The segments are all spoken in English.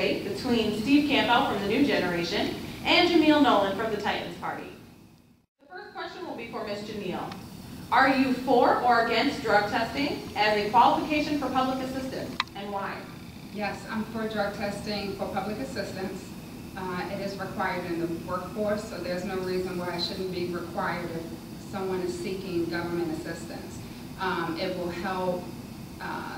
debate between Steve Campbell from the New Generation and Jamil Nolan from the Titans Party. The first question will be for Ms. Jamil. Are you for or against drug testing as a qualification for public assistance, and why? Yes, I'm for drug testing for public assistance. It is required in the workforce, so there's no reason why it shouldn't be required if someone is seeking government assistance. It will help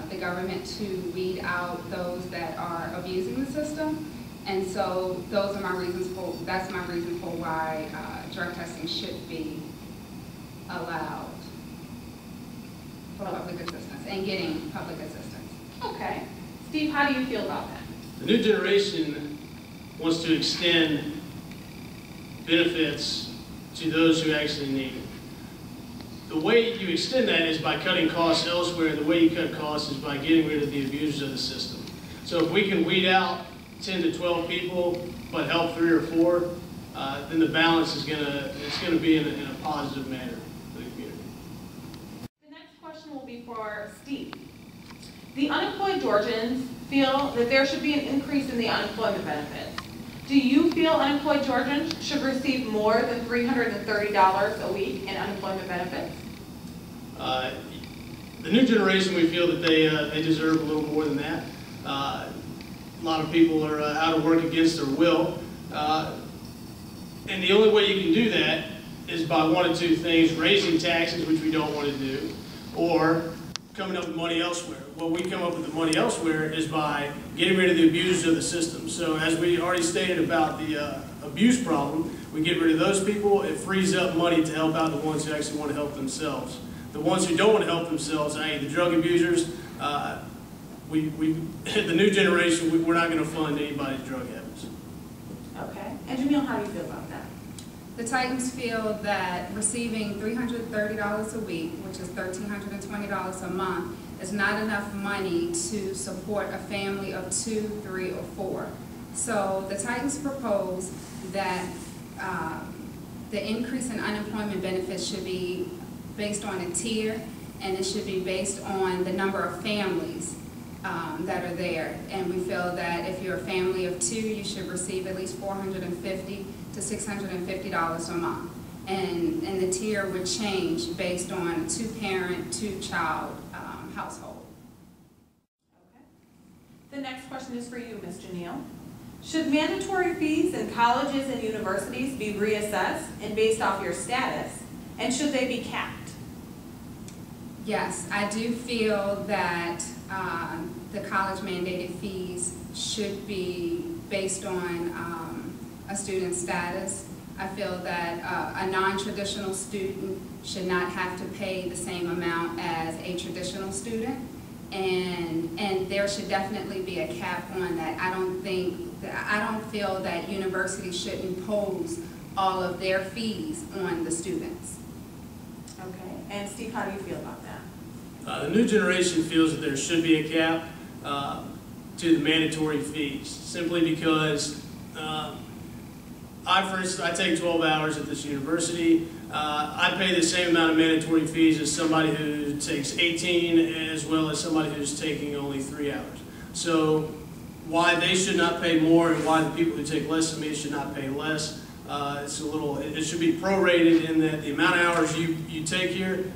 the government to weed out those that are abusing the system, and so those are my reasons for. That's my reason for why drug testing should be allowed for public assistance and getting public assistance. Okay, Steve, how do you feel about that? The New Generation wants to extend benefits to those who actually need it. The way you extend that is by cutting costs elsewhere, and the way you cut costs is by getting rid of the abusers of the system. So if we can weed out 10 to 12 people, but help 3 or 4, then the balance is gonna be in a positive manner for the community. The next question will be for Steve. The unemployed Georgians feel that there should be an increase in the unemployment benefits. Do you feel unemployed Georgians should receive more than $330 a week in unemployment benefits? The New Generation, we feel that they deserve a little more than that. A lot of people are out of work against their will. And the only way you can do that is by one of two things: raising taxes, which we don't want to do, or coming up with money elsewhere. What we come up with the money elsewhere is by getting rid of the abusers of the system. So as we already stated about the abuse problem, we get rid of those people. It frees up money to help out the ones who actually want to help themselves. The ones who don't want to help themselves, i.e. the drug abusers, the New Generation, we're not going to fund anybody's drug habits. Okay. And Jamil, how do you feel about that? The Titans feel that receiving $330 a week, which is $1,320 a month, is not enough money to support a family of 2, 3, or 4. So the Titans propose that the increase in unemployment benefits should be based on a tier, and it should be based on the number of families that are there. And we feel that if you're a family of 2, you should receive at least $450 to $650 a month. And the tier would change based on a 2-parent, 2-child household. Okay. The next question is for you, Ms. Jamil. Should mandatory fees in colleges and universities be reassessed and based off your status, and should they be capped? Yes, I do feel that the college mandated fees should be based on a student's status. I feel that a non-traditional student should not have to pay the same amount as a traditional student, and there should definitely be a cap on that. I don't feel that universities should impose all of their fees on the students. Okay, and Steve, how do you feel about that? The New Generation feels that there should be a cap to the mandatory fees, simply because for instance, I take 12 hours at this university. I pay the same amount of mandatory fees as somebody who takes 18, as well as somebody who's taking only 3 hours. So why they should not pay more and why the people who take less than me should not pay less, it should be prorated in that the amount of hours you take here,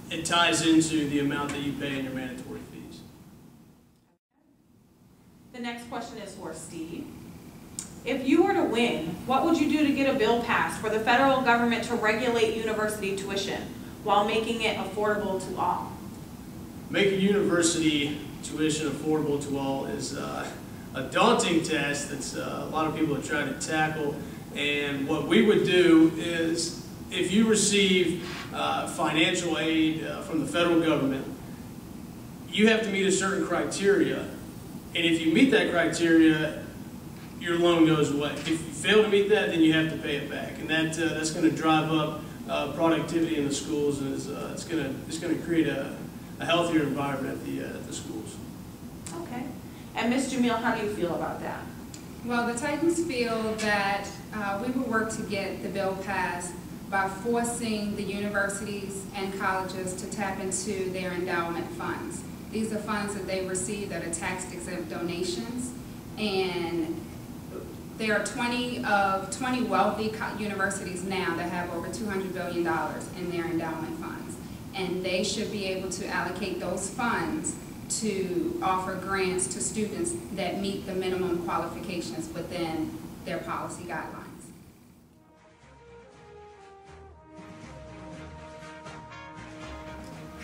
it ties into the amount that you pay in your mandatory fees. The next question is for Steve. If you were to win, what would you do to get a bill passed for the federal government to regulate university tuition while making it affordable to all? Making university tuition affordable to all is a daunting task that a lot of people have tried to tackle. And what we would do is, if you receive financial aid from the federal government, you have to meet a certain criteria. And if you meet that criteria, your loan goes away. If you fail to meet that, then you have to pay it back, and that's going to drive up productivity in the schools, and it's going to create a healthier environment at the schools. Okay, and Ms. Jamil, how do you feel about that? Well, the Titans feel that we will work to get the bill passed by forcing the universities and colleges to tap into their endowment funds. These are funds that they receive that are tax-exempt donations, and there are 20 wealthy universities now that have over $200 billion in their endowment funds, and they should be able to allocate those funds to offer grants to students that meet the minimum qualifications within their policy guidelines.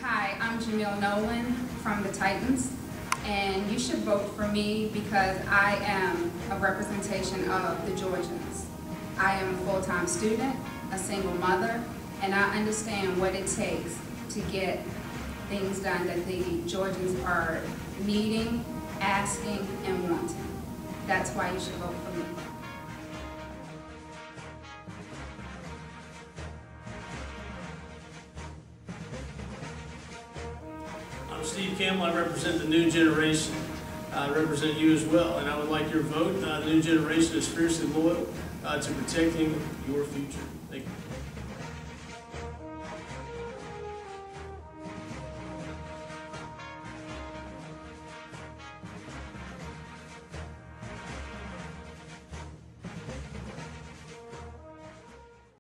Hi, I'm Jamil Nolan from the Titans, and you should vote for me because I am a representation of the Georgians. I am a full-time student, a single mother, and I understand what it takes to get things done that the Georgians are needing, asking, and wanting. That's why you should vote for me. I'm Steve Campbell. I represent the new generation. I represent you as well, and I would like your vote. The new generation is fiercely loyal to protecting your future. Thank you.